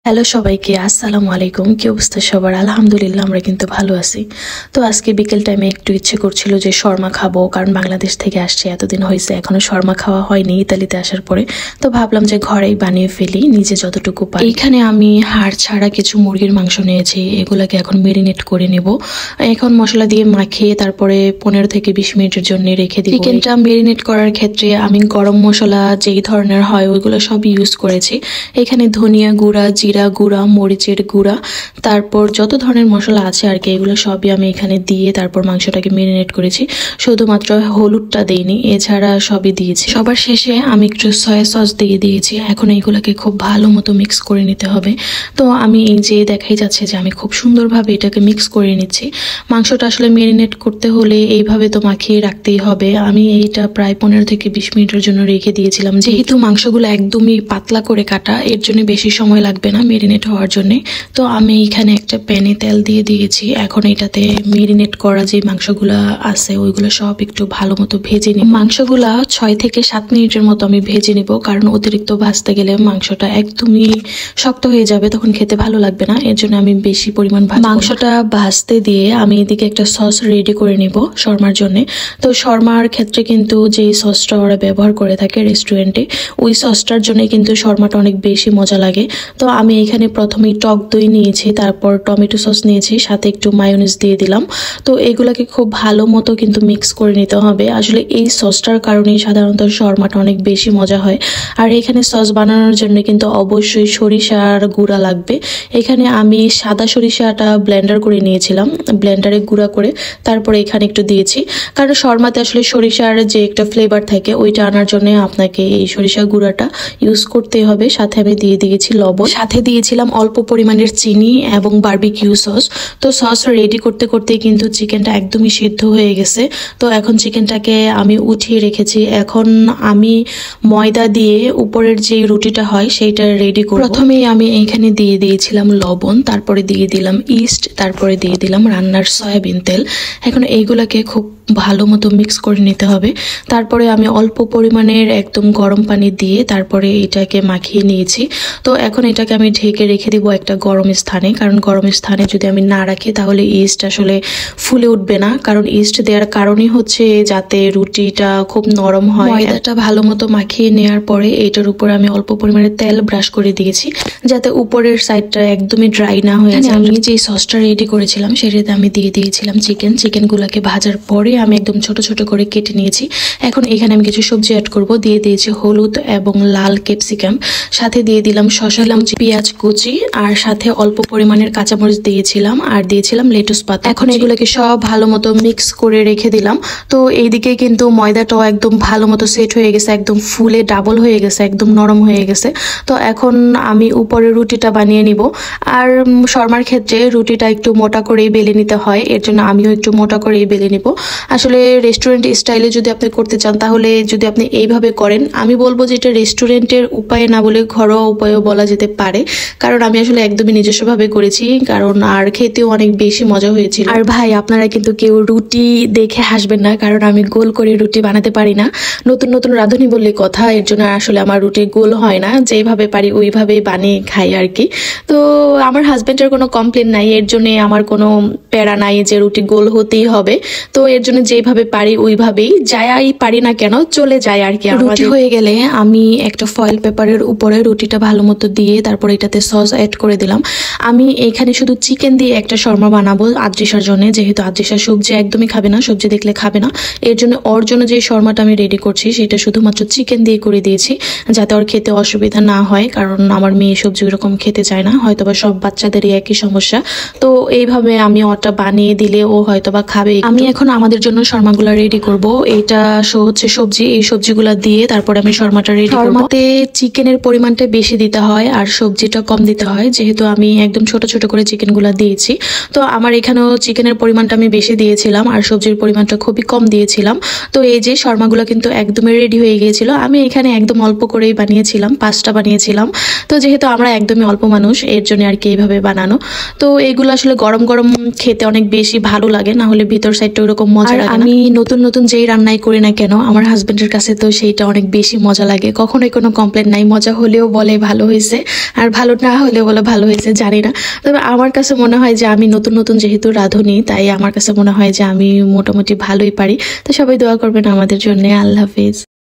Hello সবাইকে, আসসালামু আলাইকুম। কি অবস্থা সবার? আলহামদুলিল্লাহ আমরা কিন্তু ভালো আছি। তো আজকে বিকেল টাইমে একটু ইচ্ছে করছিল যে শর্মা খাবো, কারণ বাংলাদেশ থেকে আসছে, এতদিন হয়েছে এখনো শর্মা খাওয়া হয়নি ইতালিতে আসার পরে। তো ভাবলাম যে ঘরেই বানিয়ে ফেলি নিজে যতটুকু পারি। এইখানে আমি হাড় ছাড়া কিছু মুরগির মাংস নিয়েছি, এগুলাকে এখন মেরিনেট করে নেব। এখন মশলা দিয়ে মাখিয়ে তারপরে 15 থেকে 20 মিনিটের জন্য রেখে দিই। চিকেনটা মেরিনেট করার ক্ষেত্রে আমি গরম মশলা যেই ধরনের হয় ওইগুলো সব ইউজ করেছি। এখানে ধনিয়া গুঁড়া, জিরা গুঁড়া, মরিচের গুঁড়া, তারপর যত ধরনের মশলা আছে আর কি, এগুলো সবই আমি এখানে দিয়ে তারপর মাংসটাকে মেরিনেট করেছি। শুধুমাত্র হলুদটা দেইনি, এছাড়া সবই দিয়েছি। সবার শেষে আমি একটু সয়া সস দিয়ে দিয়েছি। এখন এইগুলোকে খুব ভালো মতো মিক্স করে নিতে হবে। তো আমি এই যে দেখাই যাচ্ছে যে আমি খুব সুন্দরভাবে এটাকে মিক্স করে নিচ্ছি। মাংসটা আসলে মেরিনেট করতে হলে এইভাবে তো মাখিয়ে রাখতেই হবে। আমি এইটা প্রায় 15 থেকে 20 মিনিটের জন্য রেখে দিয়েছিলাম। যেহেতু মাংসগুলো একদমই পাতলা করে কাটা, এর জন্য বেশি সময় লাগবে না মেরিনেট হওয়ার জন্য। তো আমি এখানে একটা প্যানে তেল দিয়ে দিয়েছি। এখন এটাতে মেরিনেট করা যে মাংসগুলো আছে ওইগুলো সব একটু ভালো মতো ভেজে নিই। মাংসগুলা 6 থেকে 7 মিনিটের মতো আমি ভেজে নিব, কারণ অতিরিক্ত ভাজতে গেলে মাংসটা একদমই শক্ত হয়ে যাবে, তখন খেতে ভালো লাগবে না। এর জন্য আমি বেশি পরিমাণ মাংসটা ভাজতে দিয়ে আমি এদিকে একটা সস রেডি করে নিব শর্মার জন্য। তো শর্মার ক্ষেত্রে কিন্তু যে সসটা ওরা ব্যবহার করে থাকে রেস্টুরেন্টে, ওই সসটার জন্য কিন্তু শর্মাটা অনেক বেশি মজা লাগে। তো আমি এখানে প্রথমেই টক দই নিয়েছি, তারপর টমেটো সস নিয়েছি, সাথে একটু মায়োনিজ দিয়ে দিলাম। তো এগুলাকে খুব ভালো মতো কিন্তু মিক্স করে নিতে হবে। আসলে এই সসটার কারণেই সাধারণত শর্মাটা অনেক বেশি মজা হয়। আর এখানে সস বানানোর জন্য কিন্তু অবশ্যই সরিষার গুঁড়া লাগবে। এখানে আমি সাদা সরিষাটা ব্লেন্ডার করে নিয়েছিলাম, ব্লেন্ডারে গুঁড়া করে তারপরে এখানে একটু দিয়েছি, কারণ শর্মাতে আসলে সরিষার যে একটা ফ্লেভার থাকে ওইটা আনার জন্য আপনাকে এই সরিষা গুঁড়াটা ইউজ করতেই হবে। সাথে আমি দিয়ে দিয়েছি লবণ, সাথে দিয়েছিলাম অল্প পরিমাণের চিনি এবং বারবিকিউ সস। তো সস রেডি করতে করতে কিন্তু চিকেনটা একদমই সিদ্ধ হয়ে গেছে। তো এখন চিকেনটাকে আমি উঠিয়ে রেখেছি। এখন আমি ময়দা দিয়ে উপরের যে রুটিটা হয় সেইটা রেডি করব। প্রথমেই আমি এইখানে দিয়ে দিয়েছিলাম লবণ, তারপরে দিয়ে দিলাম ইস্ট, তারপরে দিয়ে দিলাম রান্নার সয়াবিন তেল। এখন এইগুলাকে খুব ভালো মতো মিক্স করে নিতে হবে। তারপরে আমি অল্প পরিমাণের একদম গরম পানি দিয়ে তারপরে এটাকে মাখিয়ে নিয়েছি। তো এখন এটাকে আমি ঢেকে রেখে দিব একটা গরম স্থানে, কারণ গরম স্থানে যদি আমি না রাখি তাহলে ইস্ট আসলে ফুলে উঠবে না। কারণ ইস্ট দেওয়ার কারণই হচ্ছে যাতে রুটিটা খুব নরম হয়। ময়দাটা ভালো মতো মাখিয়ে নেওয়ার পরে এটার উপর আমি অল্প পরিমাণে তেল ব্রাশ করে দিয়েছি, যাতে উপরের সাইডটা একদমই ড্রাই না হয়ে যায়। আমি যে সসটা রেডি করেছিলাম সেটাতে আমি দিয়ে দিয়েছিলাম চিকেনগুলোকে ভাজার পরে আমি একদম ছোট ছোট করে কেটে নিয়েছি। এখন এখানে আমি কিছু সবজি অ্যাড করব। দিয়ে দিয়েছি হলুদ এবং লাল ক্যাপসিকাম, সাথে দিয়ে দিলাম শসা, পেঁয়াজ কুচি, আর সাথে অল্প পরিমাণের কাঁচামরিচ দিয়েছিলাম, আর দিয়েছিলাম লেটুস পাতা। এখন এগুলোকে সব ভালো মতো মিক্স করে রেখে দিলাম। তো এইদিকে কিন্তু ময়দাটাও একদম ভালো মতো সেট হয়ে গেছে, একদম ফুলে ডাবল হয়ে গেছে, একদম নরম হয়ে গেছে। তো এখন আমি উপরে রুটিটা বানিয়ে নিব। আর শর্মার ক্ষেত্রে রুটিটা একটু মোটা করেই বেলে নিতে হয়, এর জন্য আমিও একটু মোটা করেই বেলে নিব। আসলে রেস্টুরেন্ট স্টাইলে যদি আপনি করতে চান তাহলে যদি আপনি এইভাবে করেন, আমি বলবো যে এটা রেস্টুরেন্টের উপায়ে না বলে ঘরোয়া উপায়ও বলা যেতে পারে, কারণ আমি আসলে একদমই নিজস্বভাবে করেছি, কারণ আর খেতেও অনেক বেশি মজা হয়েছিল। আর ভাই, আপনারা কিন্তু কেউ রুটি দেখে হাসবেন না, কারণ আমি গোল করে রুটি বানাতে পারি না। নতুন নতুন রাঁধুনি বললে কথা, এর জন্য আসলে আমার রুটি গোল হয় না, যেভাবে পারি ওইভাবেই বানিয়ে খাই আর কি। তো আমার হাজবেন্ডের কোনো কমপ্লেন নাই, এর জন্য আমার কোনো প্যারা নাই যে রুটি গোল হতেই হবে। তো এর জন্য যেভাবে পারি ওইভাবেই যাই পারি না কেন চলে যায় আর কি। রুটি হয়ে গেলে আমি একটা ফয়েল পেপারের উপরে রুটিটা ভালো মতো দিয়ে তারপর এটাতে সস অ্যাড করে দিলাম। আমি এখানে শুধু চিকেন দিয়ে একটা শর্মা বানাবো আদ্রিসার জন্য, যেহেতু আদ্রিসা সবজি একদমই খাবে না, সবজি দেখলে খাবে না। এর জন্য ওর জন্য যে শর্মাটা আমি রেডি করছি সেটা শুধুমাত্র চিকেন দিয়ে করে দিয়েছি, যাতে ওর খেতে অসুবিধা না হয়, কারণ আমার মেয়ে সবজি ওরকম খেতে চায় না, হয়তোবা সব বাচ্চাদেরই একই সমস্যা। তো এইভাবে আমি ওটা বানিয়ে দিলে ও হয়তোবা খাবে। আমি এখন আমাদের জন্য শর্মাগুলা রেডি করব। এইটা হচ্ছে সবজি, এই সবজিগুলা দিয়ে তারপর আমি শর্মাটা রেডি করব। শর্মাতে চিকেনের পরিমাণটা বেশি দিতে হয় আর সবজিটা কম দিতে হয়, যেহেতু আমি একদম ছোট ছোট করে চিকেনগুলা দিয়েছি। তো আমার এখানেও চিকেনের পরিমাণটা আমি বেশি দিয়েছিলাম আর সবজির পরিমাণটা খুবই কম দিয়েছিলাম। তো এই যে শর্মাগুলো কিন্তু একদমই রেডি হয়ে গিয়েছিল। আমি এখানে একদম অল্প করেই বানিয়েছিলাম, 5টা বানিয়েছিলাম। তো যেহেতু আমরা একদমই অল্প মানুষ, এর জন্য আর কি এইভাবে বানানো। তো এইগুলো আসলে গরম গরম খেতে অনেক বেশি ভালো লাগে, না হলে ভিতর সাইডটা ওরকম মজা মজা লাগে। আমি নতুন নতুন যেই রান্নাই করি না কেন আমার হাজবেন্ডের কাছে তো সেইটা অনেক বেশি মজা লাগে, কখনোই কোনো কমপ্লেন নাই। মজা হলেও বলে ভালো হয়েছে, আর ভালো না হলেও বলে ভালো হয়েছে, জানি না। তবে আমার কাছে মনে হয় যে আমি নতুন নতুন যেহেতু রাঁধুনি, তাই আমার কাছে মনে হয় যে আমি মোটামুটি ভালোই পারি। তো সবাই দোয়া করবেন আমাদের জন্য। আল্লাহ হাফেজ।